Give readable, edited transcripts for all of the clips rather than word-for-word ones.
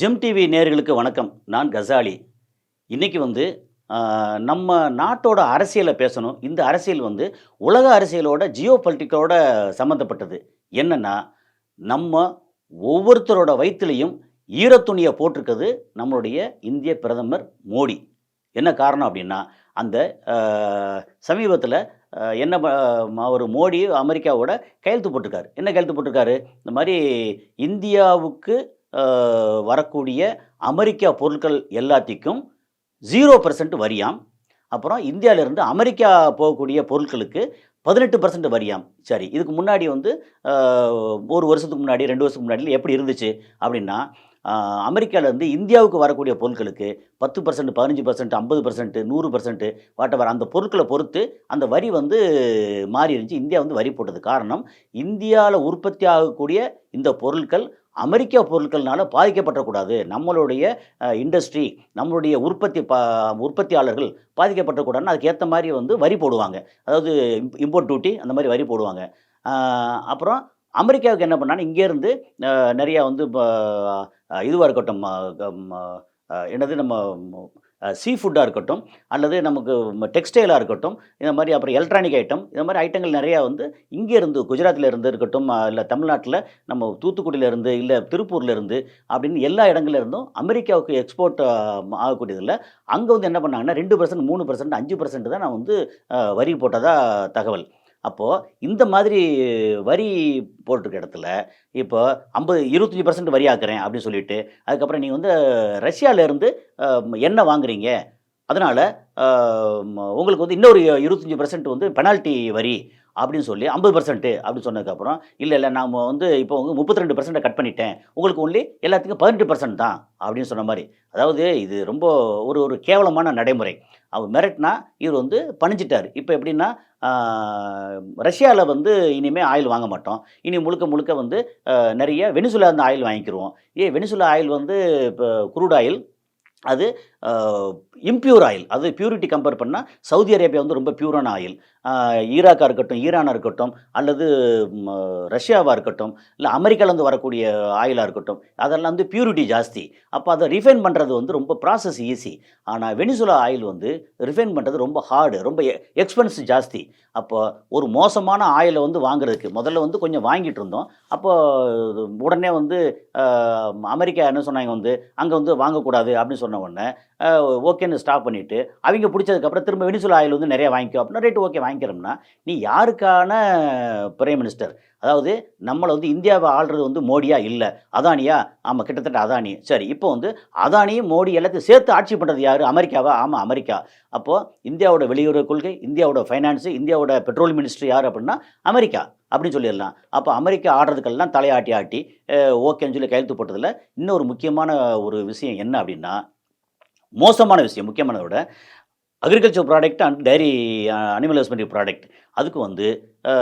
GeM TV நேயர்களுக்கு வணக்கம். நான் கசாலி. இன்னைக்கு வந்து நம்ம நாட்டோட அரசியலை பேசணும். இந்த அரசியல் வந்து உலக அரசியலோட ஜியோ பொலிட்டிக்கலோட சம்மந்தப்பட்டது. என்னன்னா, நம்ம ஒவ்வொருத்தரோட வயித்துலயும் ஈரத்துணிய போட்டிருக்கிறது நம்மளுடைய இந்திய பிரதமர் மோடி. என்ன காரணம் அப்டின்னா, அந்த அ சமீபத்தில என்ன அவரு மோடி அமெரிக்காவோட கையெழுத்து போட்டிருக்காரு. என்ன கையெழுத்து போட்டிருக்காரு? இந்த மாரி இந்தியாவுக்கு அ வரக்கூடிய அமெரிக்கா பொருட்கள் எல்லாத்திக்கும் 0% வரியாம். அப்புறம் இந்தியாவிலிருந்து அமெரிக்கா போகக்கூடிய பொருட்களுக்கு 18% வரியாம். சரி, இதுக்கு முன்னாடி வந்து அ 1 வருஷத்துக்கு முன்னாடி, 2 வருஷத்துக்கு முன்னாடி எப்படி இருந்துச்சு அப்டின்னா, அமெரிக்காவிலேருந்து இந்தியாவுக்கு வரக்கூடிய பொருட்களுக்கு 10%, 15%, 50%, 100% வாட்டெவர் அந்த பொருட்கள பொறுத்து அந்த வரி வந்து மாறி இருந்துச்சு. இந்தியா வந்து வரி போட்டது. காரணம், இந்தியால உற்பத்தி ஆகக்கூடிய இந்த பொருட்கள் அமெரிக்கா பொருட்கள்னால பாதிக்கப்பற்றக்கூடாது. நம்மளுடைய இண்டஸ்ட்ரி, நம்மளுடைய உற்பத்தியாளர்கள் பாதிக்கப்பற்றக்கூடாதுன்னு அதுக்கு ஏத்த மாரி வந்து வரி போடுவாங்க. அதாவது இம்போர்ட் டியூட்டி அந்த மாரி வரி போடுவாங்க. அ அப்புறம் அமெரிக்காவுக்கு என்ன பண்ணாங்கன்னா, இங்கேருந்து நெறையா வந்து இப்ப இதுவா இருக்கட்டும், கம் என்னது நம்ம சீ ஃபுட்டா இருக்கட்டும், அல்லது நமக்கு டெக்ஸ்டைலா இருக்கட்டும், இந்த மாரி அப்புறம் எலக்ட்ரானிக் ஐட்டம், இந்த மாரி ஐட்டங்கள் நெறையா வந்து இங்கேருந்து குஜராத்ல இருந்து இருக்கட்டும், இல்ல தமிழ்நாட்ல நம்ம தூத்துக்குடியில இருந்து, இல்ல திருப்பூர்ல இருந்து அப்படின்னு எல்லா இடங்கள்ல இருந்தும் அமெரிக்காவுக்கு எக்ஸ்போர்ட் ஆகக்கூடியதில, அங்க வந்து என்ன பண்ணாங்கன்னா 2%, 3%, 5% தான் நான் வந்து வரி போட்டதா தகவல். அப்போ இந்த மாதிரி வரி போட்டிருக்க இடத்துல, இப்போ 25% வரி ஆக்குறேன் அப்படின்னு சொல்லிட்டு, அதுக்கப்புறம் நீங்க வந்து ரஷ்யால இருந்து எண்ணெய் வாங்குறீங்க. அதனால அ உங்களுக்கு வந்து இன்னொரு 25% வந்து பெனால்டி வரி அப்படின்னு சொல்லி 50% அப்படின்னு சொன்னதுக்கப்புறம், இல்ல நாம வந்து இப்போ வந்து 32% கட் பண்ணிட்டேன். உங்களுக்கு ஒன்லி எல்லாத்துக்கும் 18% தான் அப்படின்னு சொன்ன மாரி. அதாவது இது ரொம்ப ஒரு ஒரு கேவலமான நடைமுறை. அவர் மிரட்டுனா, இவர் வந்து பணிஞ்சுட்டாரு. இப்ப எப்படின்னா, ஆ ரஷ்யால வந்து இனிமே ஆயில் வாங்க மாட்டோம். இனி முழுக்க முழுக்க வந்து நெறைய வெனிசுலாருந்து ஆயில் வாங்கிக்கிருவோம். வெனிசுலா ஆயில் வந்து இப்ப குரூட் ஆயில் அது அ இம்பியூர் ஆயில். அது பியூரிட்டி கம்பேர் பண்ணா சவுதி அரேபியா வந்து ரொம்ப பியூரான ஆயில். அ ஈராக்கா இருக்கட்டும், ஈரானா இருக்கட்டும், அல்லது ம ரஷ்யாவா இருக்கட்டும், இல்ல அமெரிக்காலேருந்து வரக்கூடிய ஆயிலா இருக்கட்டும், அதெல்லாம் வந்து பியூரிட்டி ஜாஸ்தி. அப்ப அத ரிஃபைன் பண்றது வந்து ரொம்ப ப்ராசஸ் ஈஸி. ஆனா வெனிசுலா ஆயில் வந்து ரிஃபைன் பண்றது ரொம்ப ஹார்டு. ரொம்ப எக்ஸ்பென்ஸ் ஜாஸ்தி. அப்போ ஒரு மோசமான ஆயில வந்து வாங்குறதுக்கு முதல்ல வந்து கொஞ்சம் வாங்கிட்டு இருந்தோம். அப்போ உடனே வந்து அ அமெரிக்கா என்ன சொன்னாங்க வந்து, அங்க வந்து வாங்கக்கூடாது அப்படின்னு சொன்ன உடனே, அ ஓகேன்னு ஸ்டாப் பண்ணிட்டு, அவிங்க புடிச்சதுக்கப்புறம் திரும்ப வெனிசுலா ஆயில் வந்து நெறைய வாங்கிக்கோ அப்படின்னா, ரைட் ஓகே வாங்கிக்கிறோம்னா, நீ யாருக்கான பிரைம் மினிஸ்டர்? அதாவது நம்மள வந்து இந்தியாவ ஆள்றது வந்து மோடியா? இல்ல. அதானியா? ஆமா, கிட்டத்தட்ட அதானி. சரி, இப்போ வந்து அதானியும், மோடி எல்லாத்தையும் சேர்த்து ஆட்சி பண்றது யாரு? அமெரிக்காவா? ஆமா, அமெரிக்கா. அப்போ இந்தியாவோட வெளியுறவு கொள்கை, இந்தியாவோட ஃபைனான்ஸ், இந்தியாவோட பெட்ரோல் மினிஸ்ட்ரி யாரு அப்படின்னா, அமெரிக்கா அப்படின்னு சொல்லிறலாம். அப்ப அமெரிக்கா ஆடுறதுக்கெல்லாம் தலையாட்டி ஆட்டி, அ ஓகேன்னு சொல்லி கையெழுத்து போட்டதுல, இன்னொரு முக்கியமான ஒரு விஷயம் என்ன அப்படின்னா, மோசமான விஷயம் முக்கியமானத விட, agriculture product and diary animal husbandry product அதுக்கு வந்து அ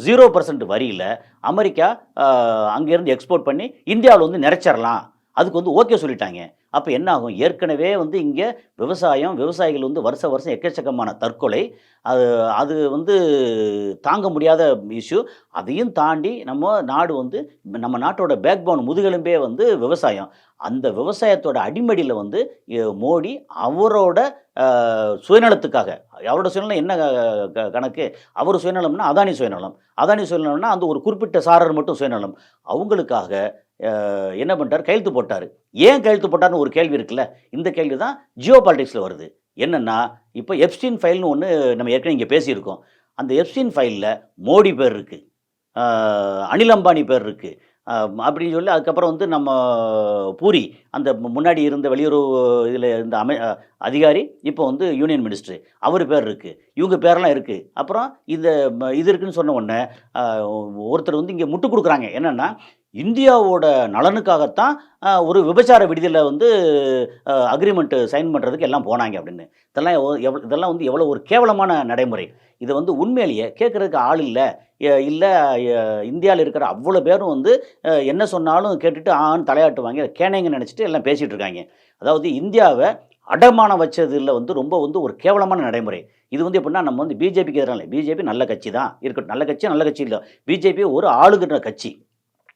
0% வரியில அமெரிக்கா அ அங்கேருந்து எக்ஸ்போர்ட் பண்ணி இந்தியாவுல வந்து நிறைச்சரலாம். அதுக்கு வந்து ஓகே சொல்லிட்டாங்க. அப்ப என்ன ஆகும்? ஏற்கனவே வந்து இங்க விவசாயிகள் வந்து வருஷம் வருஷம் எக்கச்சக்கமான தற்கொலை. அது அது வந்து தாங்க முடியாத இஷ்யூ. அதையும் தாண்டி நம்ம நாடு வந்து நம்ம நாட்டோட பேக்போன் முதுகெலும்பே வந்து விவசாயம். அந்த விவசாயத்தோட அடிமடியில வந்து மோடி அவரோட அ சுயநலத்துக்காக, அவரோட சுயநலம் என்ன கணக்கு? அவர் சுயநலம்னா அதானி சுயநலம். அதானி சுயநலம்னா அந்த ஒரு குறிப்பிட்ட சாரர் மட்டும் சுயநலம். அவங்களுக்காக என்ன பண்ணிட்டாரு? கையெழுத்து போட்டாரு. ஏன் கையெழுத்து போட்டார்ன்னு ஒரு கேள்வி இருக்குல்ல. இந்த கேள்வி தான் ஜியோ பாலிடிக்ஸ்ல வருது. என்னன்னா, இப்ப எப்ஸ்டீன் ஃபைல்ன்னு ஒண்ணு நம்ம ஏற்கனவே இங்க பேசியிருக்கோம். அந்த எப்ஸ்டீன் ஃபைல்ல மோடி பேர் இருக்கு. அ அனில் அம்பானி பேர் இருக்கு. அ அப்படின்னு சொல்லி அதுக்கப்புறம் வந்து நம்ம பூரி, அந்த முன்னாடி இருந்த வெளியுறவு இதில இருந்த அதிகாரி, இப்போ வந்து யூனியன் மினிஸ்டர். அவரு பேர் இருக்கு. இவங்க பேரெல்லாம் இருக்கு. அப்புறம் இது இருக்குன்னு சொன்ன உடனே, அ ஒருத்தர் வந்து இங்க முட்டுக் குடுக்குறாங்க. என்னன்னா, இந்தியாவோட நலனுக்காகத்தான் ஒரு விபச்சார விடுதியில வந்து அக்ரீமெண்ட் சைன் பண்றதுக்கு எல்லாம் போனாங்க அப்படின்னு. இதெல்லாம் வந்து எவ்வளோ ஒரு கேவலமான நடைமுறை. இத வந்து உண்மையிலேயே கேட்கறதுக்கு ஆள் இல்ல. இல்ல இந்தியால இருக்கிற அவ்வளோ பேரும் வந்து என்ன சொன்னாலும் கேட்டுட்டு ஆன்னு தலையாட்டுவாங்க. கேனைங்கன்னு நெனச்சுட்டு எல்லாம் பேசிட்டு இருக்காங்க. அதாவது இந்தியாவ அடமானம் வச்சதுல வந்து ரொம்ப வந்து ஒரு கேவலமான நடைமுறை. இது வந்து எப்படின்னா, நம்ம வந்து பிஜேபிக்கு எதிரா இல்ல. பிஜேபி நல்ல கட்சி தான். இருக்கட்டும். நல்ல கட்சி, நல்ல கட்சி இல்ல. பிஜேபி ஒரு ஆளுகின்ற கட்சி.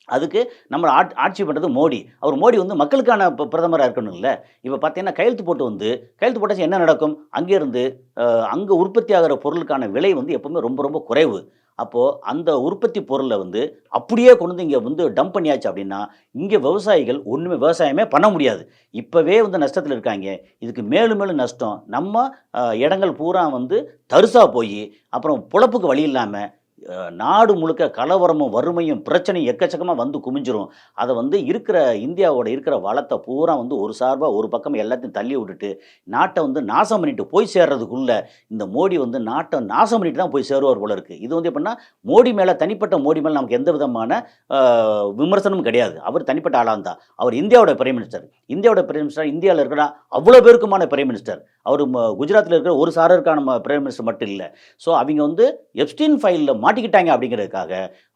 அதுக்கு நம்ம ஆட்சி பண்ணுறது மோடி. மோடி வந்து மக்களுக்கான பிரதமரா இருக்கணும்ல. இப்ப பார்த்தீங்கன்னா, கையெழுத்து போட்டாச்சு என்ன நடக்கும்? அங்கேருந்து அங்க உற்பத்தி ஆகுற பொருளுக்கான விலை வந்து எப்பவுமே ரொம்ப ரொம்ப குறைவு. அப்போ அந்த உற்பத்தி பொருள வந்து அப்படியே கொண்டு வந்து இங்க வந்து டம்ப் பண்ணியாச்சு அப்படின்னா, இங்க விவசாயிகள் ஒண்ணுமே விவசாயமே பண்ண முடியாது. இப்பவே வந்து நஷ்டத்துல இருக்காய்ங்க. இதுக்கு மேலும் மேலும் நஷ்டம். நம்ம இடங்கள் பூரா வந்து தரிசா போயி, அப்புறம் பொழப்புக்கு வழி இல்லாம நாடு முழுக்க கலவரமும், வறுமையும், பிரச்சனையும் எக்கச்சக்கமா வந்து குமிஞ்சிரும். அத வந்து இந்தியாவோட இருக்கிற வளத்த பூரா வந்து ஒரு சார்பா ஒரு பக்கம் எல்லாத்தையும் தள்ளி விட்டுட்டு, நாட்ட வந்து நாசம் பண்ணிட்டு போய் சேர்றதுக்குள்ள, இந்த மோடி வந்து நாட்ட நாசம் பண்ணிட்டு தான் போய் சேருவார் போல இருக்கு. இது வந்து எப்படின்னா, தனிப்பட்ட மோடி மேல நமக்கு எந்த விதமான அ விமர்சனமும் கிடையாது. அவர் தனிப்பட்ட ஆளா இருந்தா. அவர் இந்தியாவோட பிரைம் மினிஸ்டர். இந்தியால இருக்கிற அவ்வளோ பேருக்குமான பிரைம் மினிஸ்டர். அவரு குஜராத்ல இருக்கிற ஒரு சாரருக்கான பிரைம் மினிஸ்டர் மட்டும் இல்ல. ஸோ அவிங்க வந்து எப்ஸ்டீன் ஃபைல்ல மாட்டிக்கிட்டாங்க அப்படிங்கிறதுக்காக,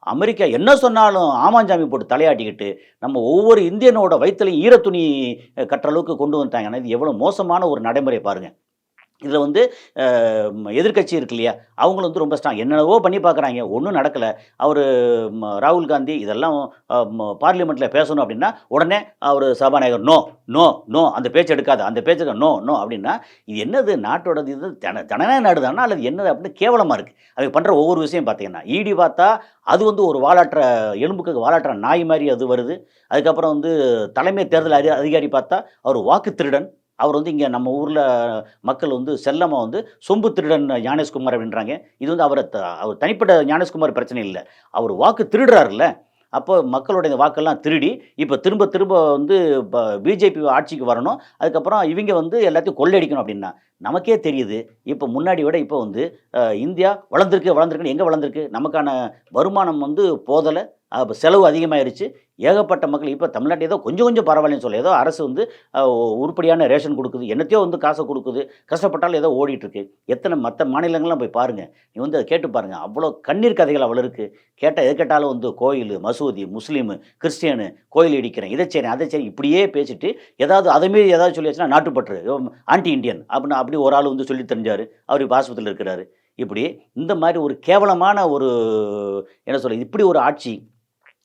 அமெரிக்கா என்ன சொன்னாலும் ஆமாஞ்சாமி போட்டு தலையாட்டிக்கிட்டு, நம்ம ஒவ்வொரு இந்தியனோட வயித்துலயும் ஈரத்துணி கட்டுற அளவுக்கு கொண்டு வந்துட்டாங்கன்னா, இது எவ்வளோ மோசமான ஒரு நடைமுறை பாருங்க. இதில வந்து அ எதிர்க்கட்சி இருக்கு இல்லையா? அவங்களும் வந்து ரொம்ப என்னென்னவோ பண்ணி பார்க்குறாய்ங்க. ஒண்ணும் நடக்கல. அவரு ராகுல் காந்தி இதெல்லாம் பார்லிமென்ட்ல பேசணும் அப்படின்னா, உடனே அவரு சபாநாயகர் நோ, நோ, நோ அந்த பேச்ச எடுக்காத. அந்த பேச்சுக்கு நோ, நோ அப்படின்னா, இது என்னது நாட்டோடது இது ஜனநாயக நாடு தானா? அல்லது என்னது அப்படின்னு கேவலமா இருக்கு. அவங்க பண்ற ஒவ்வொரு விஷயம் பார்த்தீங்கன்னா, ஈடி பார்த்தா அது வந்து ஒரு எலும்புக்கு வாலாட்டுற நாய் மாரி அது வருது. அதுக்கப்புறம் வந்து தலைமை தேர்தல் அதிகாரி பார்த்தா, அவர் வாக்கு திருடன். அவர் வந்து இங்க நம்ம ஊர்ல மக்கள் வந்து செல்லமா வந்து சொம்பு திருடன் ஞானேஷ்குமார் அப்படின்றாங்க. இது வந்து அவர் தனிப்பட்ட ஞானேஷ்குமார் பிரச்சனை இல்ல. அவர் வாக்கு திருடுறார்ல. அப்போ மக்களுடைய வாக்கெல்லாம் திருடி, இப்ப திரும்ப திரும்ப வந்து பிஜேபி ஆட்சிக்கு வரணும். அதுக்கப்புறம் இவிங்க வந்து எல்லாத்தையும் கொள்ளையடிக்கணும் அப்படின்னா, நமக்கே தெரியுது. இப்ப முன்னாடி விட இப்ப வந்து இந்தியா வளர்ந்திருக்குன்னு எங்க வளர்ந்திருக்கு? நமக்கான வருமானம் வந்து போதல. செலவு அதிகமாயிருச்சு. ஏகப்பட்ட மக்கள் இப்ப தமிழ்நாட்டுல ஏதோ கொஞ்சம் கொஞ்சம் பரவாயில்லன்னு சொல்லலாம். ஏதோ அரசு வந்து அ உருப்படியான ரேஷன் குடுக்குது. என்னத்தையோ வந்து காச குடுக்குது. கஷ்டப்பட்டாலும் ஏதோ ஓடிட்டுருக்கு. மத்த மாநிலங்கள்லாம் போய் பாருங்க. நீ வந்து அத கேட்டு பாருங்க. அவ்வளோ கண்ணீர் கதைகள் அவ்வளோ இருக்கு. கேட்டா எது கேட்டாலும் வந்து கோயிலு, மசூதி, முஸ்லீமு, கிறிஸ்டியனு, கோயில் இடிக்கிறேன், இத செய்றேன், அத செய்றேன் இப்படியே பேசிட்டு, அத மீறி ஏதாவது சொல்லியாச்சுன்னா நாட்டுப்பற்று, ஆன்டி இண்டியன் அப்படின்னு அப்படி ஒரு ஆள் வந்து சொல்லி திரிஞ்சாரு. அவரு இப்ப ஆஸ்பத்திரியில இருக்கிறாரு. இப்படி இந்த மாரி ஒரு கேவலமான ஒரு என்ன சொல்றது? இப்படி ஒரு ஆட்சி,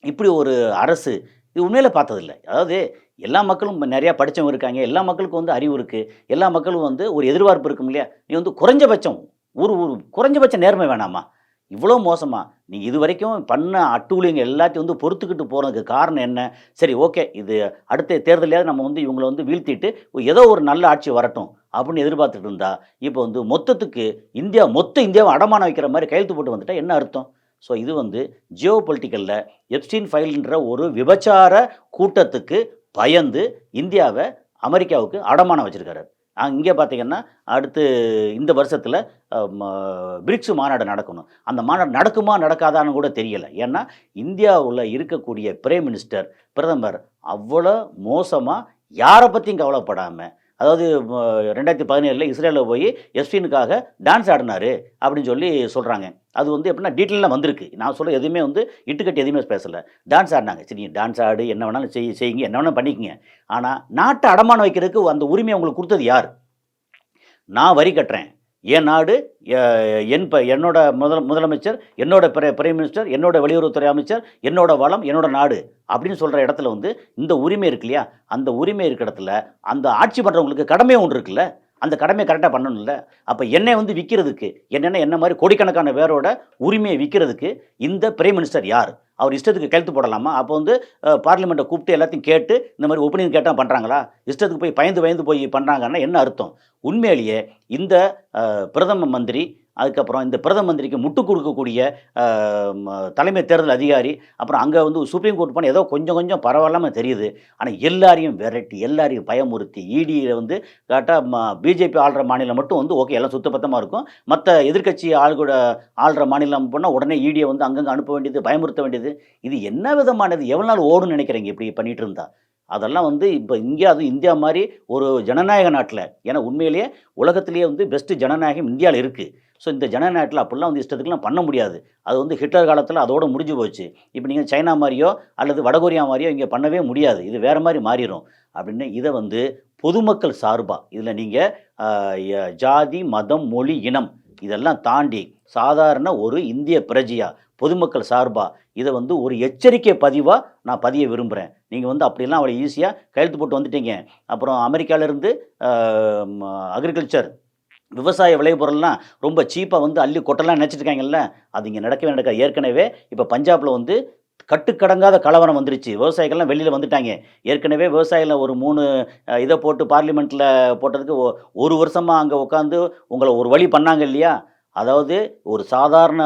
இப்படி ஒரு அரசு, இது உண்மையில பார்த்ததில்ல. அதாவது எல்லா மக்களும் நெறையா படிச்சவங்க இருக்காங்க. எல்லா மக்களுக்கும் வந்து அறிவு இருக்கு. எல்லா மக்களும் வந்து ஒரு எதிர்பார்ப்பு இருக்கும் இல்லையா? நீ வந்து குறைஞ்சபட்சம் ஒரு ஒரு குறைஞ்சபட்ச நேர்மை வேணாமா? இவ்வளோ மோசமா? நீங்க இதுவரைக்கும் பண்ண அட்டூழியங்க எல்லாத்தையும் வந்து பொறுத்துக்கிட்டு போறதுக்கு காரணம் என்ன? சரி ஓகே. இது அடுத்த தேர்தல்லயாவது நம்ம வந்து இவங்கள வந்து வீழ்த்திட்டு, ஏதோ ஒரு நல்ல ஆட்சி வரட்டும் அப்படின்னு எதிர்பார்த்துட்டு இருந்தா, இப்போ வந்து மொத்தத்துக்கு இந்தியாவ அடமானம் வைக்கிற மாரி கையெழுத்து போட்டு வந்துட்டா என்ன அர்த்தம்? ஸோ இது வந்து ஜியோ பொலிட்டிக்கல்ல எப்ஸ்டீன் ஃபைல்ன்ற ஒரு விபச்சார கூட்டத்துக்கு பயந்து இந்தியாவ அமெரிக்காவுக்கு அடமானம் வச்சிருக்காரு. இங்க பார்த்தீங்கன்னா, அடுத்து இந்த வருஷத்துல அ ம பிரிக்ஸ் மாநாடு நடக்கணும். அந்த மாநாடு நடக்குமா, நடக்காதான்னு கூட தெரியல. ஏன்னா, இந்தியாவுல இருக்கக்கூடிய பிரைம் மினிஸ்டர், பிரதமர் அவ்வளோ மோசமா யார பத்தியும் கவலைப்படாம, அதாவது 2017ல இஸ்ரேல்ல போய் எஸ்பினுக்காக டான்ஸ் ஆடுனாரு அப்படின்னு சொல்லி சொல்றாங்க. அது வந்து எப்படின்னா டீட்டெயிலா வந்திருக்கு. நான் சொல்ற எதுவுமே வந்து இட்டுக்கட்டி எதுவுமே பேசல. டான்ஸ் ஆடுனாங்க. சரி நீங்க டான்ஸ் ஆடு, என்ன வேணாலும் செய்யுங்க, என்ன வேணாலும் பண்ணிக்கங்க. ஆனா நாட்ட அடமானம் வைக்கிறதுக்கு அந்த உரிமைய உங்களுக்கு குடுத்தது யார்? நான் வரி கட்டுறேன். என் நாடு, எ என் ப என்னோட முதலமைச்சர், என்னோட பிரைம் மினிஸ்டர், என்னோட வெளியுறவுத்துறை அமைச்சர், என்னோட வளம், என்னோட நாடு அப்படின்னு சொல்ற இடத்துல வந்து இந்த உரிமை இருக்கு இல்லையா? அந்த உரிமை இருக்கிற இடத்துல அந்த ஆட்சி பண்றவங்களுக்கு கடமை ஒண்ணு இருக்குல்ல. அந்த கடமைய கரெக்ட்டா பண்ணணும்ல. அப்ப என்னைய வந்து விக்கிறதுக்கு, என்ன மாரி கோடிக்கணக்கான பேரோட உரிமைய விக்கிறதுக்கு இந்த பிரைம் மினிஸ்டர் யார்? அவர் இஷ்டத்துக்கு கையெழுத்து போடலாமா? அப்போ வந்து பார்லிமெண்ட்ட கூப்பிட்டு எல்லாத்தையும் கேட்டு, இந்த மாரி ஒப்பீனியன் கேட்டா பண்றாங்களா? இஷ்டத்துக்கு போய் பயந்து போய் பண்றாங்கன்னா என்ன அர்த்தம்? உண்மையிலேயே இந்த பிரதம மந்திரி, அதுக்கப்புறம் இந்த பிரதம மந்திரிக்கு முட்டுக் குடுக்கக்கூடிய அ தலைமை தேர்தல் அதிகாரி, அப்புறம் அங்க வந்து சுப்ரீம் கோர்ட் போனா ஏதோ கொஞ்சம் கொஞ்சம் பரவாயில்லாம தெரியுது. ஆனா எல்லாரையும் விரட்டி, எல்லாரையும் பயமுறுத்தி, ஈடிய வந்து கேட்டா பிஜேபி ஆள்ற மாநிலம் மட்டும் வந்து ஓகே எல்லாம் சுத்தபத்தமா இருக்கும். மத்த எதிர்க்கட்சி ஆள்ற மாநிலம் போனா உடனே ஈடிய வந்து அங்கங்க அனுப்ப வேண்டியது, பயமுறுத்த வேண்டியது. இது என்ன விதமானது? எவ்வளவு நாள் ஓடும்னு நினைக்கிறீங்க இப்படி பண்ணிட்டு இருந்தா? அதெல்லாம் வந்து இப்ப அதுவும் இந்தியா மாரி ஒரு ஜனநாயக நாட்ல, ஏன்னா உண்மையிலேயே உலகத்திலேயே வந்து பெஸ்ட் ஜனநாயகம் இந்தியால இருக்கு. ஸோ இந்த ஜனநாயக நாட்ல அப்படிலாம் வந்து இஷ்டத்துக்குலாம் பண்ண முடியாது. அது வந்து ஹிட்லர் காலத்தில அதோட முடிஞ்சு போச்சு. இப்ப நீங்க சைனா மாரியோ, அல்லது வடகொரியா மாரியோ இங்க பண்ணவே முடியாது. இது வேற மாரி மாறிரும். அப்படின்னு இத வந்து பொதுமக்கள் சார்பா, இதுல நீங்க அ ய ஜாதி, மதம், மொழி, இனம் இதெல்லாம் தாண்டி சாதாரண ஒரு இந்திய பிரஜையா, பொதுமக்கள் சார்பா இதை வந்து ஒரு எச்சரிக்கை பதிவாக நான் பதிய விரும்புகிறேன். நீங்கள் வந்து அப்படிலாம் அவ்வளோ ஈஸியாக கையெழுத்து போட்டு வந்துட்டீங்க. அப்புறம் அமெரிக்காவிலேருந்து அக்ரிகல்ச்சர் விவசாய விளைபொருள்லாம் ரொம்ப சீப்பாக வந்து அள்ளி கொட்டலாம் நினச்சிட்டு இருக்காங்கல்ல, அது இங்கே நடக்கவே நடக்காது. ஏற்கனவே இப்போ பஞ்சாபில் வந்து கட்டுக்கடங்காத கலவரம் வந்துருச்சு. விவசாயிகள்லாம் வெளியில வந்துட்டாங்க. ஏற்கனவே விவசாயிகள ஒரு 3 இத போட்டு பார்லிமென்ட்ல போட்டதுக்கு 1 வருஷமா அங்க உட்காந்து உங்கள ஒரு வழி பண்ணாங்க இல்லையா? அதாவது ஒரு சாதாரண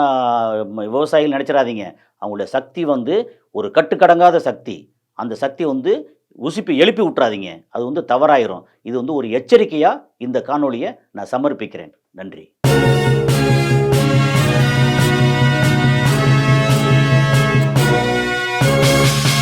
விவசாயிகள் நெனச்சிராதீங்க. அவங்களுடைய சக்தி வந்து ஒரு கட்டுக்கடங்காத சக்தி. அந்த சக்தி வந்து எழுப்பி விட்டுறாதீங்க. அது வந்து தவறாயிரும். இது வந்து ஒரு எச்சரிக்கையா இந்த காணொளிய நான் சமர்ப்பிக்கிறேன். நன்றி.